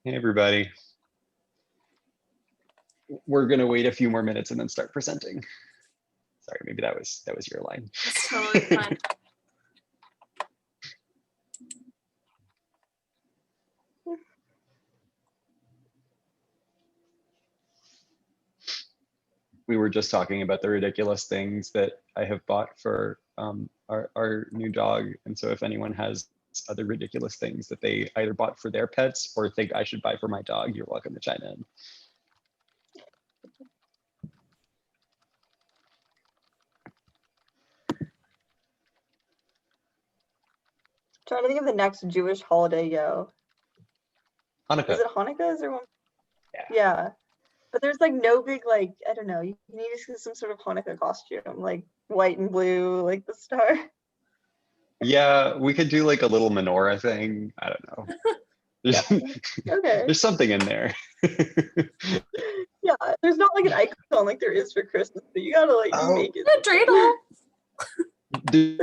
Hey everybody. We're gonna wait a few more minutes and then start presenting. Sorry, maybe that was your line. That's totally fine. We were just talking about the ridiculous things that I have bought for our new dog, and so if anyone has other ridiculous things that they either bought for their pets or think I should buy for my dog, you're welcome to chime in. Trying to think of the next Jewish holiday, yo. Hanukkah. Is it Hanukkah? Is there one? Yeah. Yeah. But there's like no big, like, I don't know, you need to see some sort of Hanukkah costume, like white and blue, like the star. Yeah, we could do like a little menorah thing. I don't know. Okay. There's something in there. Yeah, there's not like an icon like there is for Christmas, but you gotta like make it. The dreidel.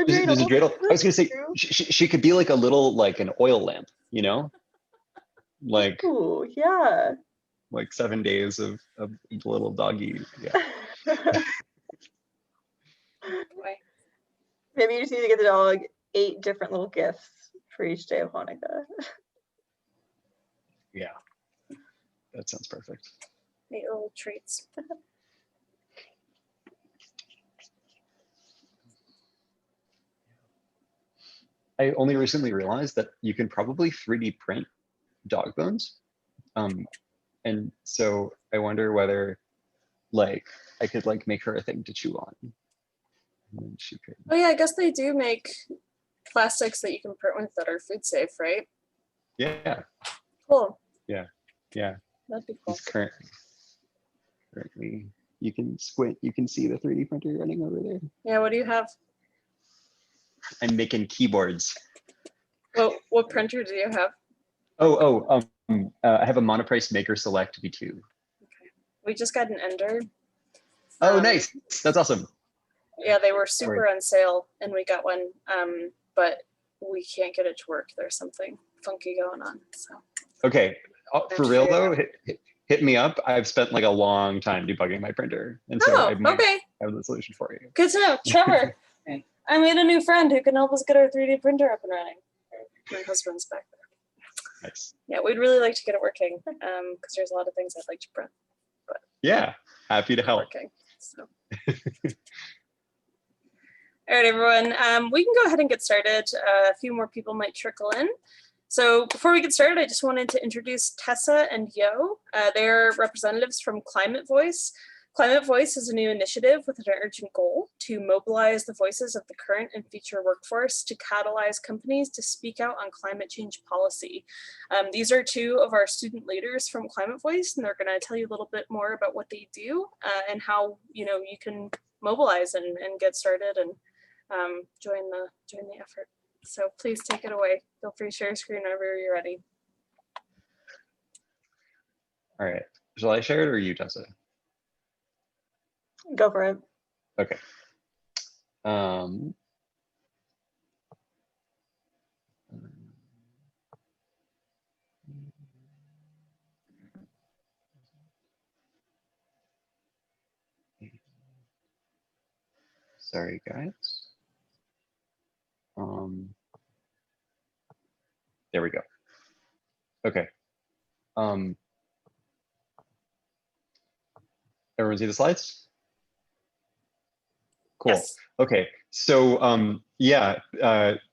There's a dreidel. I was gonna say she could be like a little, like an oil lamp, you know, like Ooh, yeah. like 7 days of the little doggy. Yeah. Maybe you just need to get the dog 8 different little gifts for each day of Hanukkah. Yeah, that sounds perfect. 8 little treats. I only recently realized that you can probably 3D print dog bones. And so I wonder whether like I could like make her a thing to chew on. And then she could. Oh yeah, I guess they do make plastics that you can print with that are food safe, right? Yeah. Cool. Yeah. That'd be cool. It's currently you can squint, you can see the 3D printer running over there. Yeah, what do you have? I'm making keyboards. Well, what printer do you have? I have a Monoprice Maker Select V2. Okay. We just got an Ender. Oh, nice. That's awesome. Yeah, they were super on sale and we got one, but we can't get it to work. There's something funky going on. So. Okay. For real though, hit me up. I've spent like a long time debugging my printer, and so I might have the solution for you. Good to know, Trevor. I made a new friend who can help us get our 3D printer up and running. My husband's back there. Nice. Yeah, we'd really like to get it working because there's a lot of things I'd like to print. But yeah, happy to help. Working, so. All right, everyone. We can go ahead and get started. A few more people might trickle in. So before we get started, I just wanted to introduce Tessa and Yo. They're representatives from ClimateVoice. ClimateVoice is a new initiative with an urgent goal to mobilize the voices of the current and future workforce to catalyze companies to speak out on climate change policy. These are 2 of our student leaders from ClimateVoice, and they're going to tell you a little bit more about what they do and how you can mobilize and get started and join the effort. So please take it away. Feel free to share your screen whenever you're ready. All right. Shall I share it or you, Tessa? Go for it. Okay. Sorry, guys. There we go. Okay. Everyone see the slides? Cool. Yes. Okay. So yeah,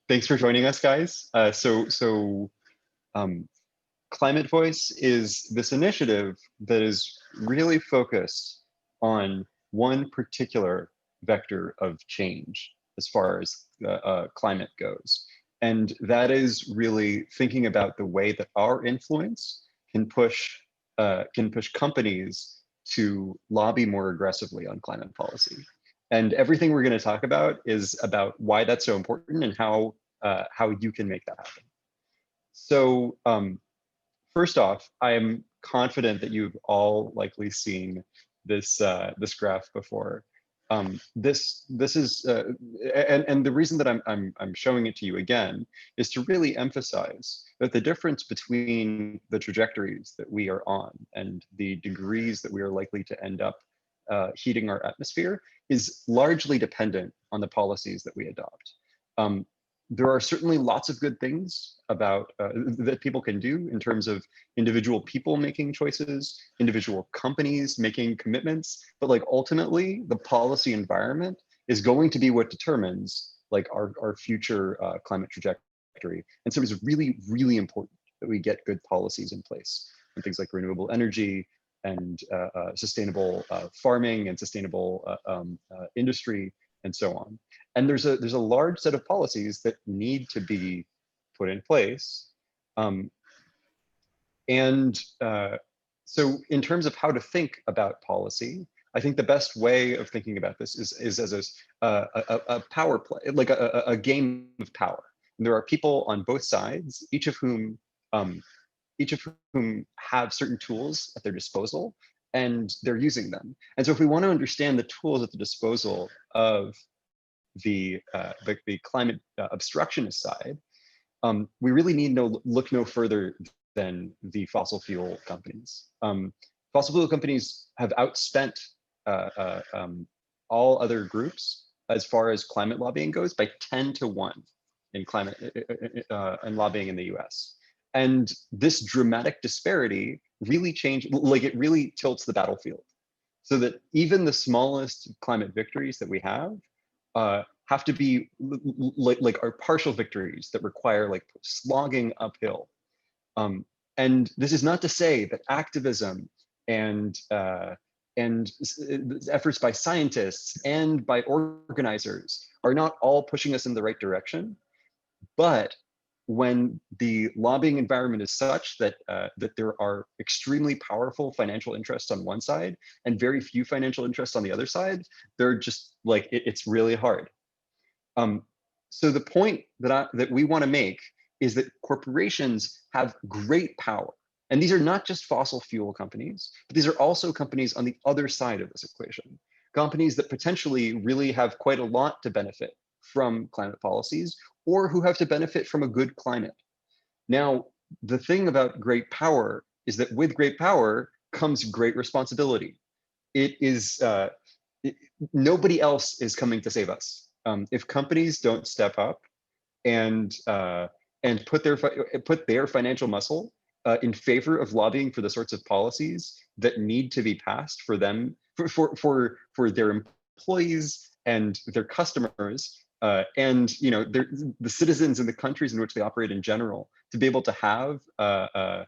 thanks for joining us, guys. ClimateVoice is this initiative that is really focused on one particular vector of change as far as climate goes. And that is really thinking about the way that our influence can push companies to lobby more aggressively on climate policy. And everything we're going to talk about is about why that's so important and how you can make that happen. So first off, I am confident that you've all likely seen this graph before. This is and the reason that I'm showing it to you again is to really emphasize that the difference between the trajectories that we are on and the degrees that we are likely to end up heating our atmosphere is largely dependent on the policies that we adopt. There are certainly lots of good things about that people can do in terms of individual people making choices, individual companies making commitments, but like ultimately the policy environment is going to be what determines like our future climate trajectory. And so it's really, really important that we get good policies in place and things like renewable energy and sustainable farming and sustainable industry and so on. And there's a large set of policies that need to be put in place. So in terms of how to think about policy, I think the best way of thinking about this is as a power play, like a game of power. And there are people on both sides, each of whom have certain tools at their disposal, and they're using them. And so if we want to understand the tools at the disposal of the climate obstructionist side, we really need look no further than the fossil fuel companies. Fossil fuel companies have outspent all other groups as far as climate lobbying goes by 10 to 1 in climate and lobbying in the US. And this dramatic disparity really it really tilts the battlefield, so that even the smallest climate victories that we have to be like our partial victories that require like slogging uphill. And this is not to say that activism and efforts by scientists and by organizers are not all pushing us in the right direction. But when the lobbying environment is such that that there are extremely powerful financial interests on one side and very few financial interests on the other side, they're just like it's really hard. So the point that we want to make is that corporations have great power. And these are not just fossil fuel companies, but these are also companies on the other side of this equation. Companies that potentially really have quite a lot to benefit from climate policies, or who have to benefit from a good climate. Now, the thing about great power is that with great power comes great responsibility. Nobody else is coming to save us. If companies don't step up and put their financial muscle in favor of lobbying for the sorts of policies that need to be passed for them, for their employees and their customers, and the citizens in the countries in which they operate in general, to be able to have a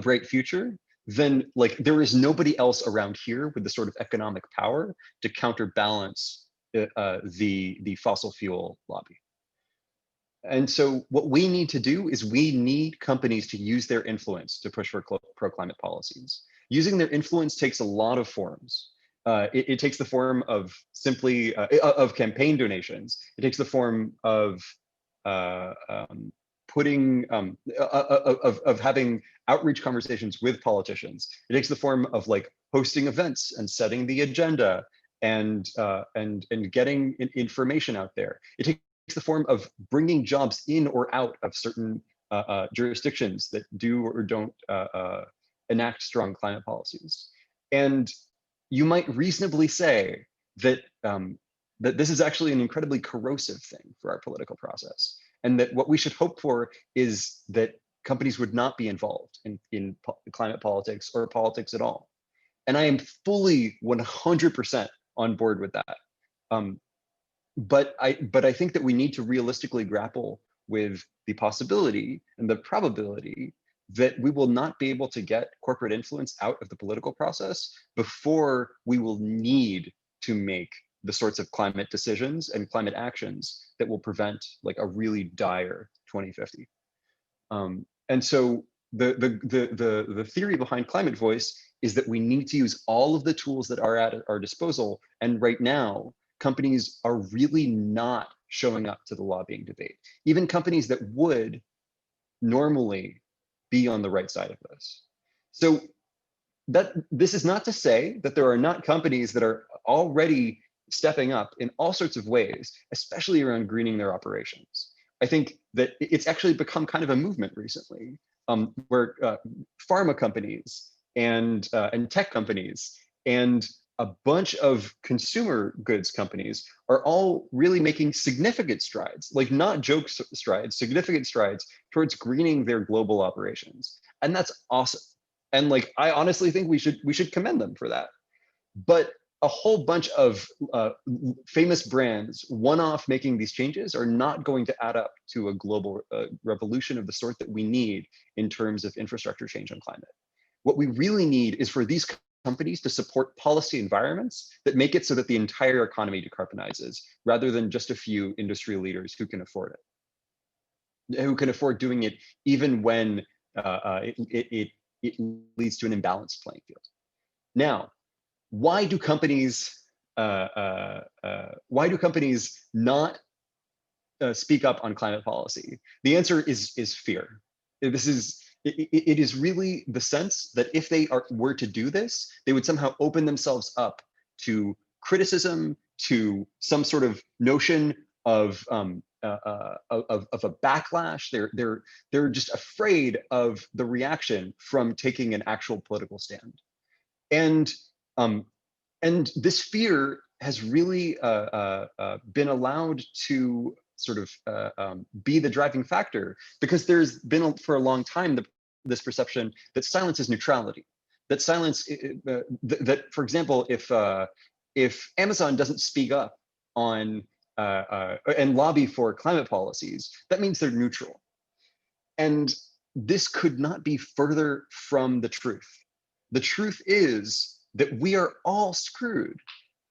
bright future, then like there is nobody else around here with the sort of economic power to counterbalance the fossil fuel lobby. And so what we need to do is we need companies to use their influence to push for pro-climate policies. Using their influence takes a lot of forms. It takes the form of simply of campaign donations. It takes the form of having outreach conversations with politicians. It takes the form of like hosting events and setting the agenda and getting information out there. It takes the form of bringing jobs in or out of certain jurisdictions that do or don't enact strong climate policies. And you might reasonably say that that this is actually an incredibly corrosive thing for our political process, and that what we should hope for is that companies would not be involved in climate politics or politics at all. And I am fully 100% on board with that. But I think that we need to realistically grapple with the possibility and the probability that we will not be able to get corporate influence out of the political process before we will need to make the sorts of climate decisions and climate actions that will prevent like a really dire 2050. And so the theory behind ClimateVoice is that we need to use all of the tools that are at our disposal. And right now, companies are really not showing up to the lobbying debate. Even companies that would normally be on the right side of this. So this is not to say that there are not companies that are already stepping up in all sorts of ways, especially around greening their operations. I think that it's actually become kind of a movement recently, where pharma companies and tech companies and a bunch of consumer goods companies are all really making significant strides, like not joke strides, significant strides towards greening their global operations. And that's awesome. And like, I honestly think we should commend them for that. But a whole bunch of famous brands, one-off making these changes, are not going to add up to a global revolution of the sort that we need in terms of infrastructure change on climate. What we really need is for these companies to support policy environments that make it so that the entire economy decarbonizes, rather than just a few industry leaders who can afford it, who can afford doing it even when it leads to an imbalanced playing field. Now, why do companies not speak up on climate policy? The answer is fear. It is really the sense that if they were to do this, they would somehow open themselves up to criticism, to some sort of notion of a backlash. They're just afraid of the reaction from taking an actual political stand, and this fear has really been allowed to sort of be the driving factor, because there's been for a long time this perception that silence is neutrality. That silence, that for example, if Amazon doesn't speak up on and lobby for climate policies, that means they're neutral. And this could not be further from the truth. The truth is that we are all screwed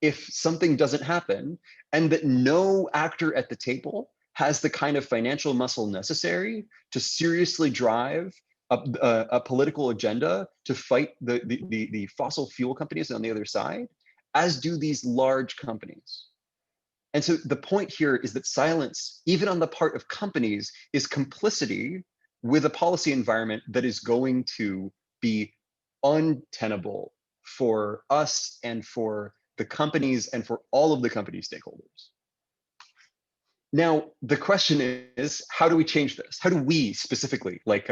if something doesn't happen, and that no actor at the table has the kind of financial muscle necessary to seriously drive a political agenda to fight the fossil fuel companies on the other side, as do these large companies. And so the point here is that silence, even on the part of companies, is complicity with a policy environment that is going to be untenable for us and for the companies and for all of the company stakeholders. Now, the question is, how do we change this? How do we specifically, like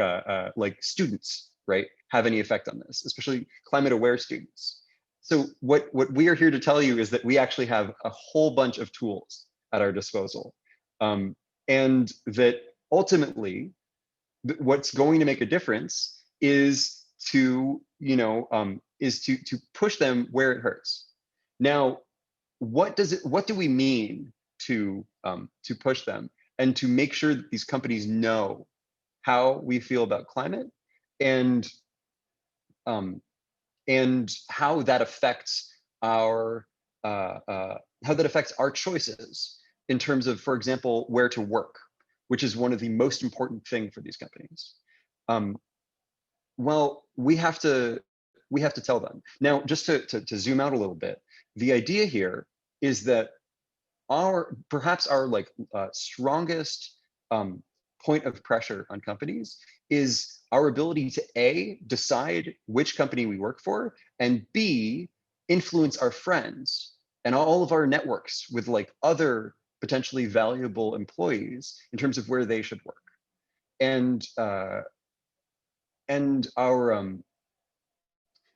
students, right, have any effect on this, especially climate aware students? So what we are here to tell you is that we actually have a whole bunch of tools at our disposal, and that ultimately what's going to make a difference is to to push them where it hurts. Now, what do we mean to push them and to make sure that these companies know how we feel about climate, and how that affects our choices in terms of, for example, where to work, which is one of the most important things for these companies. Well, we have to tell them. Now, just to zoom out a little bit, the idea here is that perhaps our strongest point of pressure on companies is our ability to A, decide which company we work for, and B, influence our friends and all of our networks with other potentially valuable employees in terms of where they should work. And so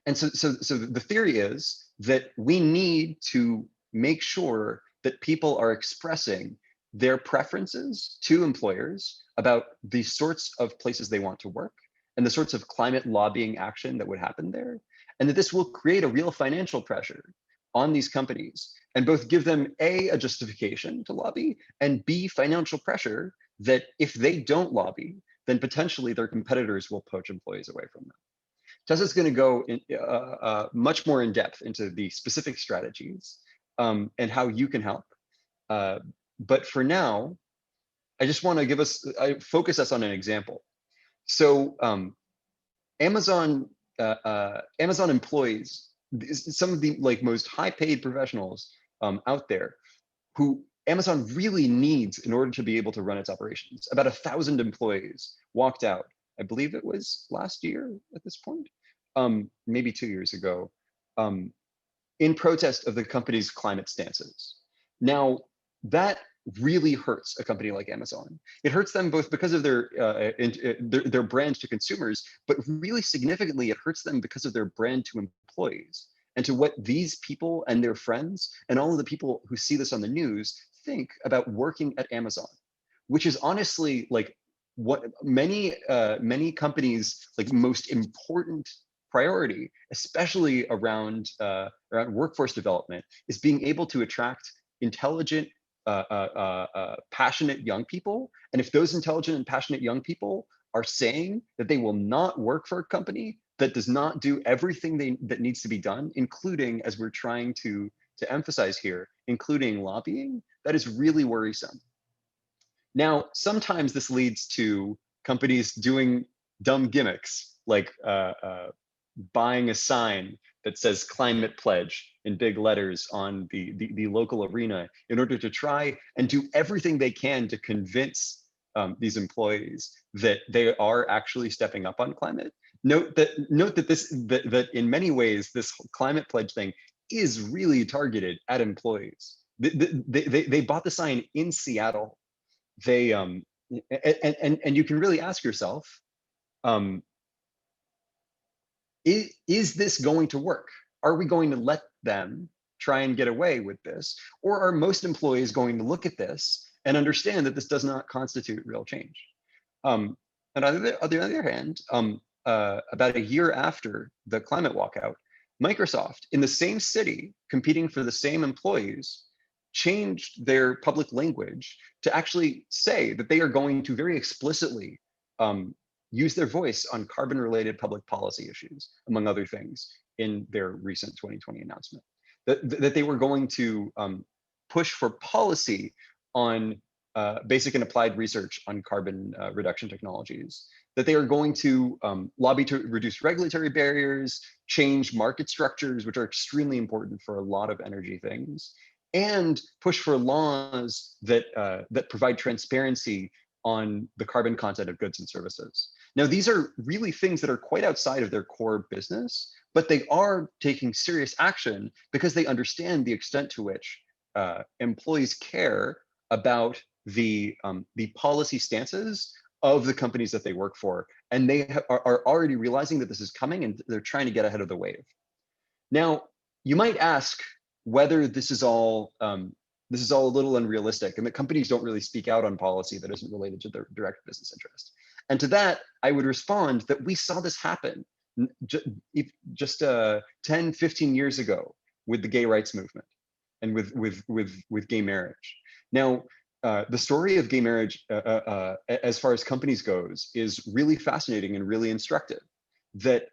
the theory is that we need to make sure that people are expressing their preferences to employers about the sorts of places they want to work and the sorts of climate lobbying action that would happen there, and that this will create a real financial pressure on these companies, and both give them a justification to lobby, and B, financial pressure that if they don't lobby, then potentially their competitors will poach employees away from them. Tessa's going to go in, much more in depth into the specific strategies and how you can help. But for now, I just want to focus us on an example. So Amazon employs some of the most high-paid professionals out there who Amazon really needs in order to be able to run its operations. About 1,000 employees walked out, I believe it was last year at this point, maybe 2 years ago, in protest of the company's climate stances. Now, that really hurts a company like Amazon. It hurts them both because of their brand to consumers, but really significantly, it hurts them because of their brand to employees and to what these people and their friends and all of the people who see this on the news think about working at Amazon, which is honestly like what many companies like most important priority, especially around workforce development, is being able to attract intelligent, passionate young people. And if those intelligent and passionate young people are saying that they will not work for a company that does not do everything that needs to be done, including, as we're trying to emphasize here, including lobbying, that is really worrisome. Now, sometimes this leads to companies doing dumb gimmicks, like buying a sign that says climate pledge in big letters on the local arena in order to try and do everything they can to convince these employees that they are actually stepping up on climate. Note that in many ways, this climate pledge thing is really targeted at employees. They bought the sign in Seattle. They and you can really ask yourself, is this going to work? Are we going to let them try and get away with this? Or are most employees going to look at this and understand that this does not constitute real change? And on the other hand, about a year after the climate walkout, Microsoft, in the same city, competing for the same employees, changed their public language to actually say that they are going to very explicitly use their voice on carbon-related public policy issues, among other things, in their recent 2020 announcement. That they were going to push for policy on basic and applied research on carbon reduction technologies, that they are going to lobby to reduce regulatory barriers, change market structures, which are extremely important for a lot of energy things, and push for laws that provide transparency on the carbon content of goods and services. Now, these are really things that are quite outside of their core business, but they are taking serious action because they understand the extent to which employees care about the policy stances of the companies that they work for. And they are already realizing that this is coming and they're trying to get ahead of the wave. Now, you might ask whether this is all a little unrealistic and that companies don't really speak out on policy that isn't related to their direct business interest. And to that, I would respond that we saw this happen just 10, 15 years ago with the gay rights movement and with gay marriage. Now, the story of gay marriage, as far as companies goes, is really fascinating and really instructive. That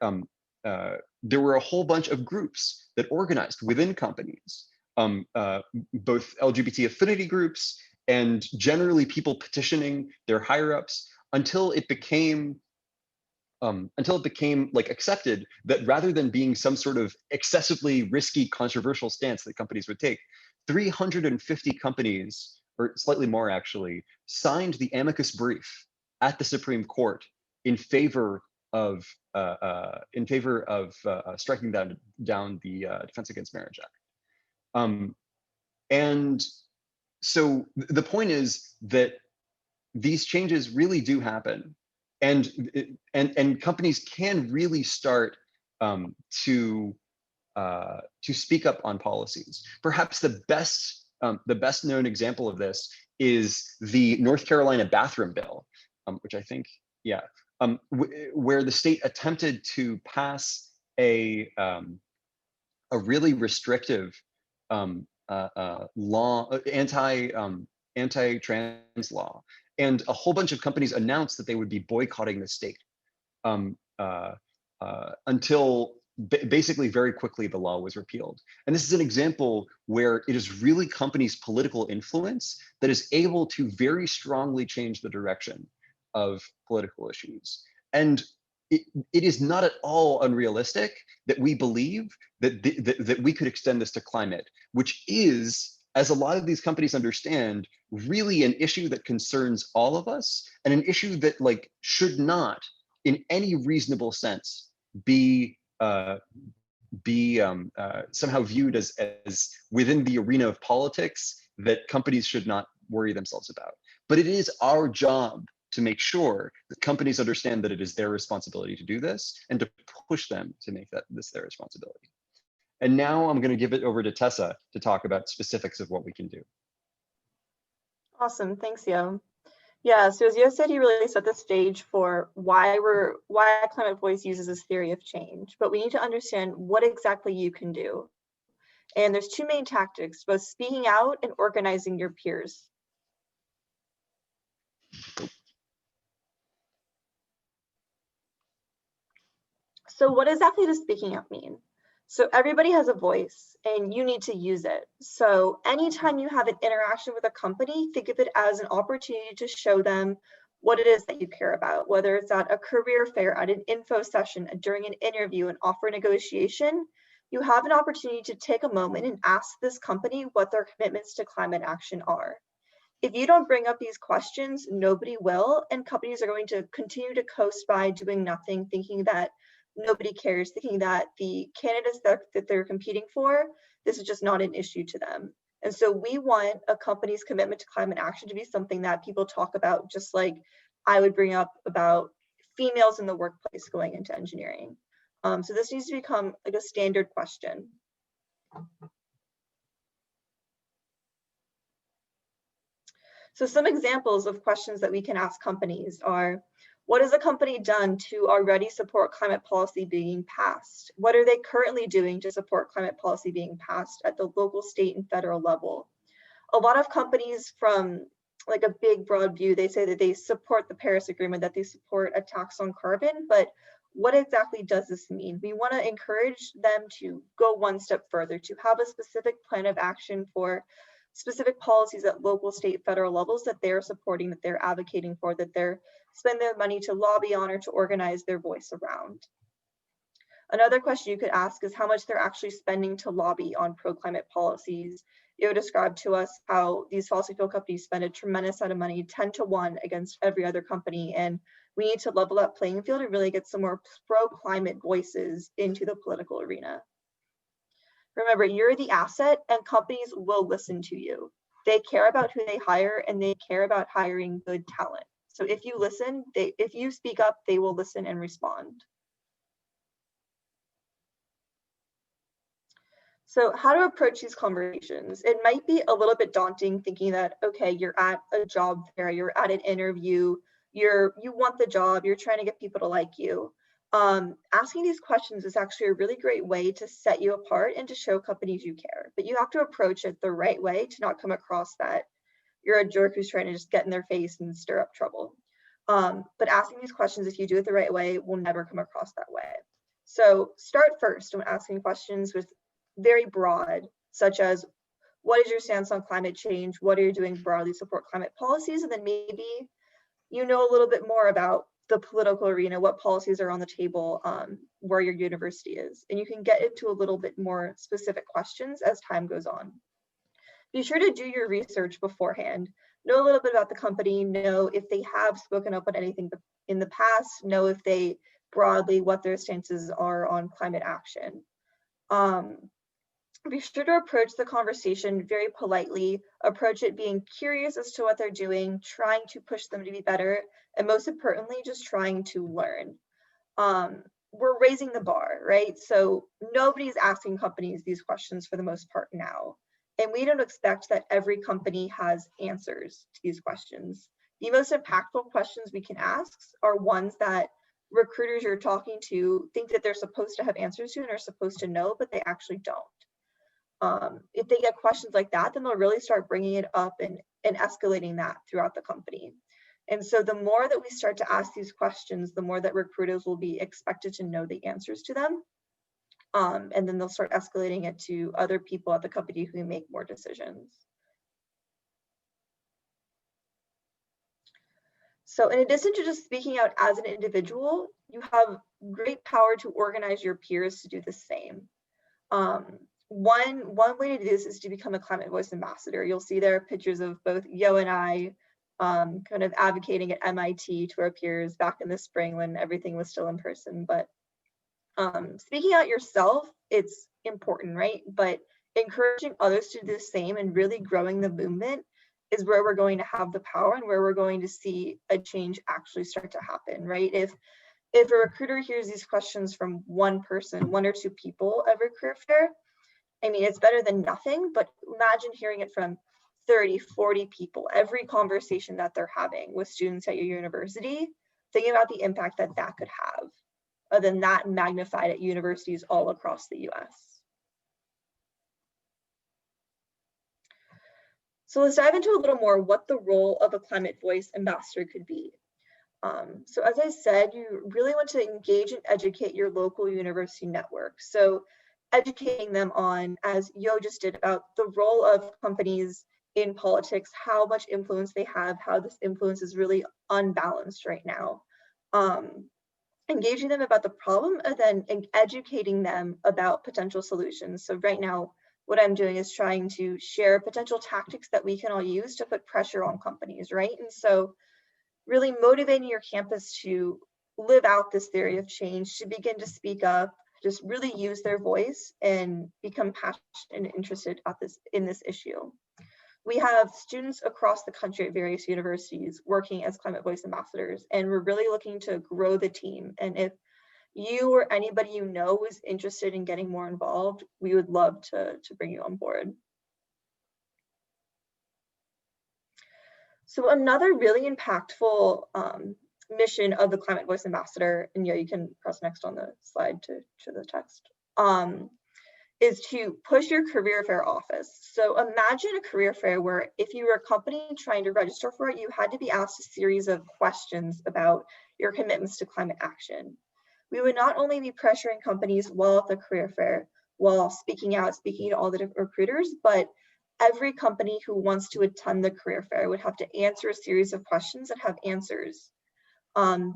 there were a whole bunch of groups that organized within companies, both LGBT affinity groups and generally people petitioning their higher ups, until it became like accepted that rather than being some sort of excessively risky, controversial stance that companies would take, 350 companies, or slightly more actually, signed the amicus brief at the Supreme Court in favor of striking down the Defense Against Marriage Act. And so the point is that these changes really do happen, and companies can really start to speak up on policies. Perhaps the best known example of this is the North Carolina bathroom bill, which I think, yeah, where the state attempted to pass a really restrictive law, anti-trans law, and a whole bunch of companies announced that they would be boycotting the state until basically very quickly the law was repealed. And this is an example where it is really companies' political influence that is able to very strongly change the direction of political issues. And it is not at all unrealistic that we believe that we could extend this to climate, which is, as a lot of these companies understand, really an issue that concerns all of us, and an issue that like should not, in any reasonable sense, be be somehow viewed as within the arena of politics that companies should not worry themselves about. But it is our job to make sure that companies understand that it is their responsibility to do this and to push them to make this their responsibility. And now I'm going to give it over to Tessa to talk about specifics of what we can do. Awesome, thanks, Yo. Yeah, so as Yo said, he really set the stage for why ClimateVoice uses this theory of change, but we need to understand what exactly you can do. And there's two main tactics, both speaking out and organizing your peers. So what exactly does speaking up mean? So everybody has a voice and you need to use it. So anytime you have an interaction with a company, think of it as an opportunity to show them what it is that you care about, whether it's at a career fair, at an info session, during an interview, an offer negotiation. You have an opportunity to take a moment and ask this company what their commitments to climate action are. If you don't bring up these questions, nobody will, and companies are going to continue to coast by doing nothing, thinking that nobody cares, thinking that the candidates that they're competing for, this is just not an issue to them. And so we want a company's commitment to climate action to be something that people talk about, just like I would bring up about females in the workplace going into engineering. So this needs to become like a standard question. So some examples of questions that we can ask companies are, what has a company done to already support climate policy being passed? What are they currently doing to support climate policy being passed at the local, state, and federal level? A lot of companies from like a big broad view, they say that they support the Paris Agreement, that they support a tax on carbon, but what exactly does this mean? We want to encourage them to go one step further, to have a specific plan of action for specific policies at local, state, federal levels that they're supporting, that they're advocating for, that they're spending their money to lobby on or to organize their voice around. Another question you could ask is how much they're actually spending to lobby on pro-climate policies. You described to us how these fossil fuel companies spend a tremendous amount of money, 10 to 1 against every other company. And we need to level that playing field and really get some more pro-climate voices into the political arena. Remember, you're the asset and companies will listen to you. They care about who they hire and they care about hiring good talent. So if you listen, if you speak up, they will listen and respond. So how to approach these conversations? It might be a little bit daunting thinking that, okay, you're at a job fair, you're at an interview, you want the job, you're trying to get people to like you. Asking these questions is actually a really great way to set you apart and to show companies you care. But you have to approach it the right way to not come across that you're a jerk who's trying to just get in their face and stir up trouble. But asking these questions, if you do it the right way, will never come across that way. So start first when asking questions with very broad, such as, what is your stance on climate change? What are you doing broadly to support climate policies? And then maybe you know a little bit more about the political arena, what policies are on the table, where your university is. And you can get into a little bit more specific questions as time goes on. Be sure to do your research beforehand. Know a little bit about the company, know if they have spoken up on anything in the past, know if they broadly what their stances are on climate action. Be sure to approach the conversation very politely, approach it being curious as to what they're doing, trying to push them to be better, and most importantly, just trying to learn. We're raising the bar, right? So nobody's asking companies these questions for the most part now. And we don't expect that every company has answers to these questions. The most impactful questions we can ask are ones that recruiters you're talking to think that they're supposed to have answers to and are supposed to know, but they actually don't. If they get questions like that, then they'll really start bringing it up and escalating that throughout the company. And so the more that we start to ask these questions, the more that recruiters will be expected to know the answers to them. And then they'll start escalating it to other people at the company who make more decisions. So in addition to just speaking out as an individual, you have great power to organize your peers to do the same. One way to do this is to become a ClimateVoice ambassador. You'll see there are pictures of both Yo and I kind of advocating at MIT to our peers back in the spring when everything was still in person. But Speaking out yourself, it's important, right? But encouraging others to do the same and really growing the movement is where we're going to have the power and where we're going to see a change actually start to happen, right? If a recruiter hears these questions from one person, one or two people at a career fair, I mean, it's better than nothing, but imagine hearing it from 30, 40 people, every conversation that they're having with students at your university. Think about the impact that that could have, other than that magnified at universities all across the US. So let's dive into a little more what the role of a Climate Voice ambassador could be. So as I said, you really want to engage and educate your local university network. So educating them on, as Yo just did, about the role of companies in politics, how much influence they have, how this influence is really unbalanced right now. Engaging them about the problem and then educating them about potential solutions. So right now, what I'm doing is trying to share potential tactics that we can all use to put pressure on companies, right? And so really motivating your campus to live out this theory of change, to begin to speak up, just really use their voice and become passionate and interested in this issue. We have students across the country at various universities working as Climate Voice ambassadors, and we're really looking to grow the team. And if you or anybody you know is interested in getting more involved, we would love to bring you on board. So another really impactful mission of the Climate Voice Ambassador, and yeah, you can press next on the slide to show the text, is to push your career fair office. So imagine a career fair where if you were a company trying to register for it, you had to be asked a series of questions about your commitments to climate action. We would not only be pressuring companies while at the career fair, while speaking to all the different recruiters, but every company who wants to attend the career fair would have to answer a series of questions and have answers.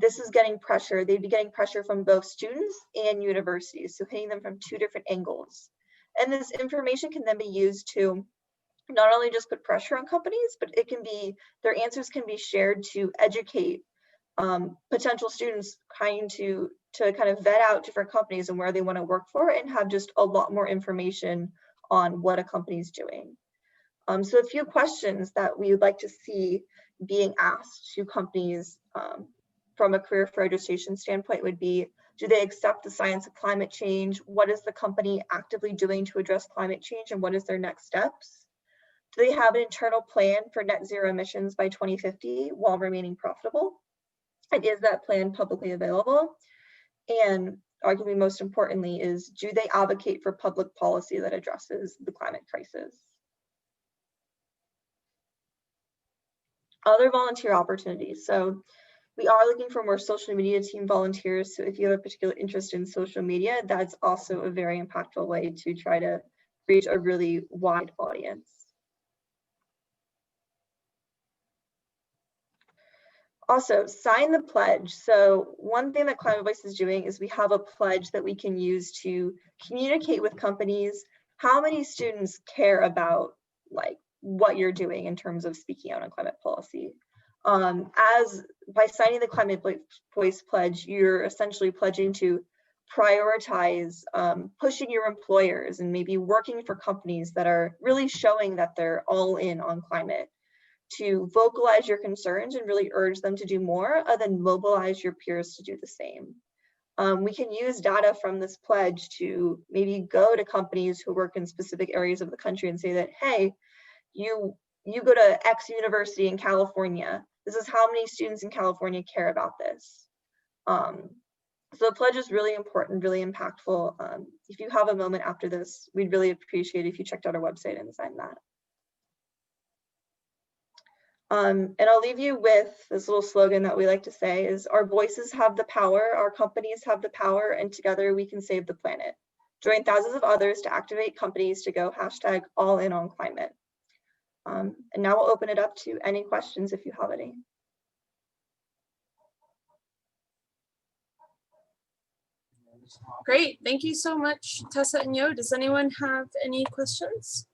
This is getting pressure. They'd be getting pressure from both students and universities, so hitting them from two different angles. And this information can then be used to not only just put pressure on companies, but it can be, their answers can be shared to educate potential students trying to kind of vet out different companies and where they want to work for, and have just a lot more information on what a company is doing. So a few questions that we would like to see being asked to companies from a career fair registration standpoint would be, do they accept the science of climate change? What is the company actively doing to address climate change, and what is their next steps? Do they have an internal plan for net zero emissions by 2050 while remaining profitable? And is that plan publicly available? And arguably most importantly is, do they advocate for public policy that addresses the climate crisis? Other volunteer opportunities. So we are looking for more social media team volunteers. So if you have a particular interest in social media, that's also a very impactful way to try to reach a really wide audience. Also, sign the pledge. So one thing that Climate Voice is doing is we have a pledge that we can use to communicate with companies how many students care about like what you're doing in terms of speaking out on climate policy. As by signing the Climate Voice pledge, you're essentially pledging to prioritize pushing your employers and maybe working for companies that are really showing that they're all in on climate, to vocalize your concerns and really urge them to do more, and then mobilize your peers to do the same. We can use data from this pledge to maybe go to companies who work in specific areas of the country and say that, hey, you go to X university in California. This is how many students in California care about this. So the pledge is really important, really impactful. If you have a moment after this, we'd really appreciate it if you checked out our website and signed that. And I'll leave you with this little slogan that we like to say is, our voices have the power, our companies have the power, and together we can save the planet. Join thousands of others to activate companies to go #AllInOnClimate. And now we'll open it up to any questions if you have any. Great, thank you so much, Tessa and Yo. Does anyone have any questions?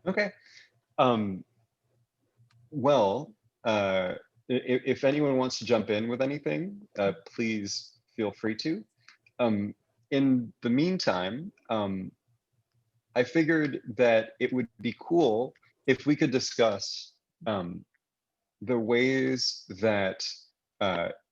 Okay. Um, well, if anyone wants to jump in with anything, please feel free to. In the meantime, I figured that it would be cool if we could discuss the ways that,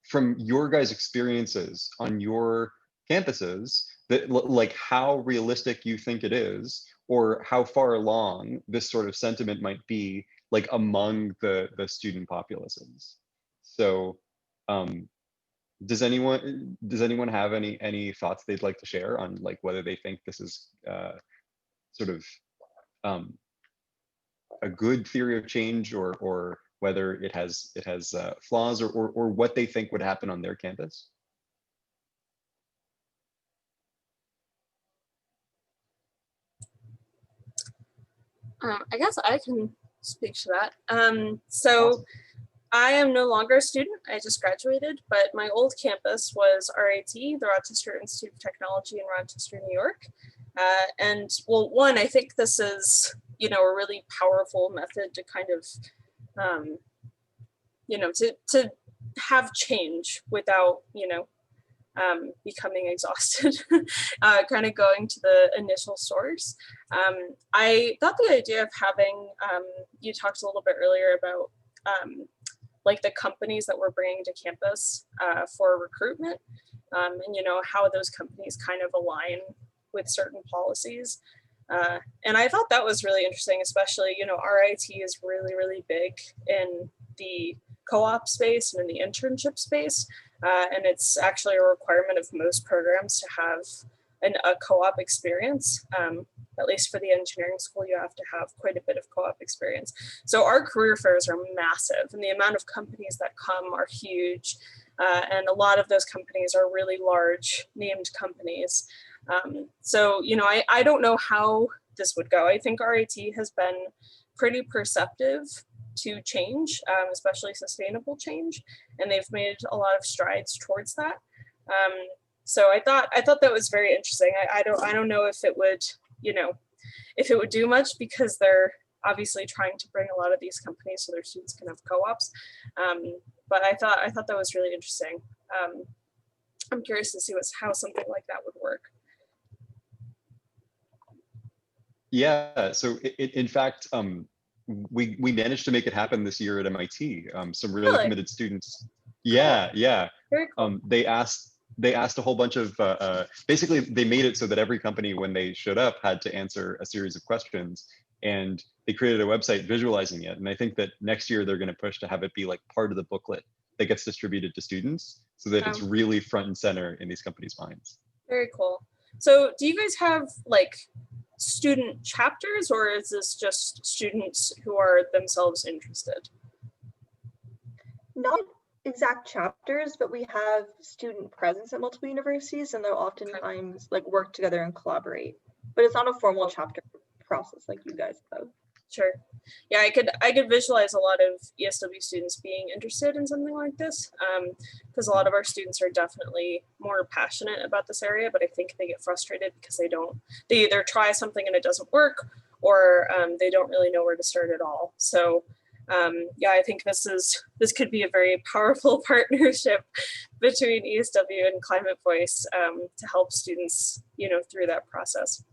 from your guys' experiences on your campuses, that like how realistic you think it is, or how far along this sort of sentiment might be, like among the student populaces. So, um, does anyone have any thoughts they'd like to share on like whether they think this is sort of um, a good theory of change, or whether it has flaws, or what they think would happen on their campus? I guess I can speak to that. So Awesome. I am no longer a student. I just graduated, but my old campus was RIT, the Rochester Institute of Technology in Rochester, New York. And well, one, I think this is, a really powerful method to kind of, to have change without, becoming exhausted, kind of going to the initial source. I thought the idea of having, you talked a little bit earlier about like the companies that we're bringing to campus for recruitment, and how those companies kind of align with certain policies. And I thought that was really interesting, especially, RIT is really, really big in the co-op space and in the internship space. And it's actually a requirement of most programs to have a co-op experience. At least for the engineering school, you have to have quite a bit of co-op experience. So our career fairs are massive, and the amount of companies that come are huge. And a lot of those companies are really large named companies. So, I don't know how this would go. I think RIT has been pretty perceptive to change, especially sustainable change, and they've made a lot of strides towards that. So I thought that was very interesting. I don't know if it would, if it would do much, because they're obviously trying to bring a lot of these companies so their students can have co-ops. But I thought that was really interesting. I'm curious to see how something like that would work. Yeah, so in fact, we managed to make it happen this year at MIT. Some really committed students. Yeah, yeah. Very cool. They asked a whole bunch of, basically they made it so that every company, when they showed up, had to answer a series of questions, and they created a website visualizing it. And I think that next year they're going to push to have it be like part of the booklet that gets distributed to students, so that it's really front and center in these companies' minds. Very cool. So do you guys have like student chapters, or is this just students who are themselves interested? Not exact chapters, but we have student presence at multiple universities, and they'll oftentimes like work together and collaborate. But it's not a formal chapter process like you guys have. Sure. Yeah, I could visualize a lot of ESW students being interested in something like this, because a lot of our students are definitely more passionate about this area, but I think they get frustrated because they either try something and it doesn't work, or they don't really know where to start at all. So yeah, I think this could be a very powerful partnership between ESW and ClimateVoice to help students, through that process.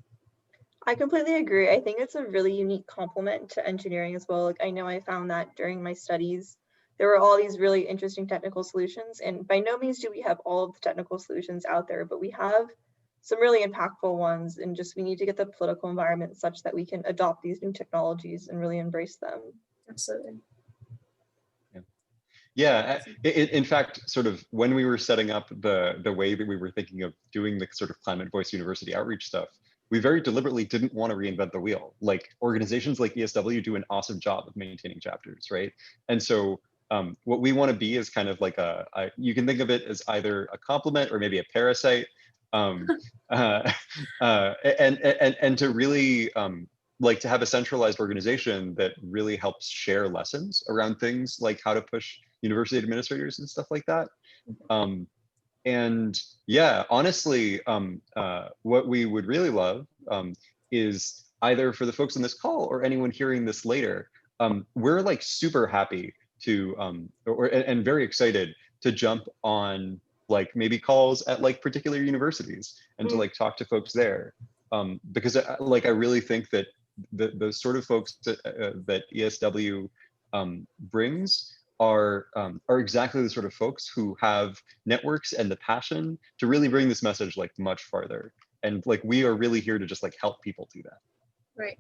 I completely agree. I think it's a really unique complement to engineering as well. Like, I know I found that during my studies, there were all these really interesting technical solutions, and by no means do we have all of the technical solutions out there, but we have some really impactful ones, and just we need to get the political environment such that we can adopt these new technologies and really embrace them. Absolutely. Yeah, in fact, sort of when we were setting up the way that we were thinking of doing the sort of ClimateVoice University outreach stuff, we very deliberately didn't want to reinvent the wheel. Like, organizations like ESW do an awesome job of maintaining chapters, right? And so what we want to be is kind of like you can think of it as either a complement or maybe a parasite, and to really like to have a centralized organization that really helps share lessons around things like how to push university administrators and stuff like that. And yeah, honestly, what we would really love is either for the folks on this call or anyone hearing this later, we're like super happy to, and very excited to jump on like maybe calls at like particular universities and to like talk to folks there. Because like I really think that the sort of folks that ESW brings are exactly the sort of folks who have networks and the passion to really bring this message like much farther. And like we are really here to just like help people do that. Right.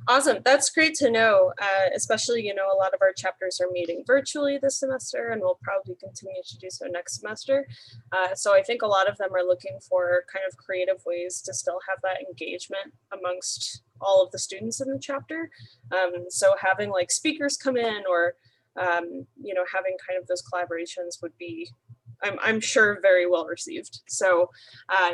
Awesome. That's great to know, especially, you know, a lot of our chapters are meeting virtually this semester and will probably continue to do so next semester. So I think a lot of them are looking for kind of creative ways to still have that engagement amongst all of the students in the chapter. So having like speakers come in or, you know, having kind of those collaborations would be, I'm sure, very well received. So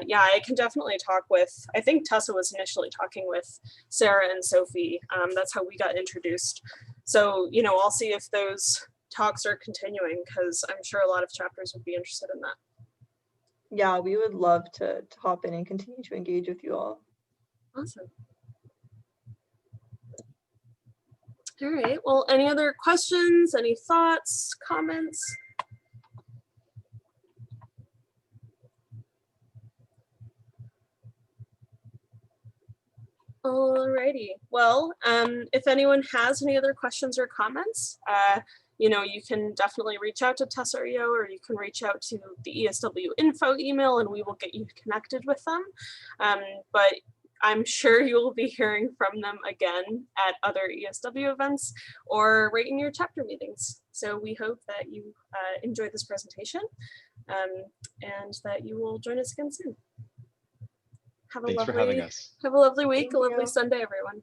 yeah, I can definitely talk with, I think Tessa was initially talking with Sarah and Sophie. That's how we got introduced. So, you know, I'll see if those talks are continuing because I'm sure a lot of chapters would be interested in that. Yeah, we would love to hop in and continue to engage with you all. Awesome. All right, well, any other questions, any thoughts, comments? Alrighty. Well, if anyone has any other questions or comments, you know, you can definitely reach out to Tessa or Yo, or you can reach out to the ESW info email and we will get you connected with them. But I'm sure you will be hearing from them again at other ESW events or right in your chapter meetings. So we hope that you enjoyed this presentation and that you will join us again soon. Thanks for having us. Have a lovely week, Thank a lovely you. Sunday, everyone.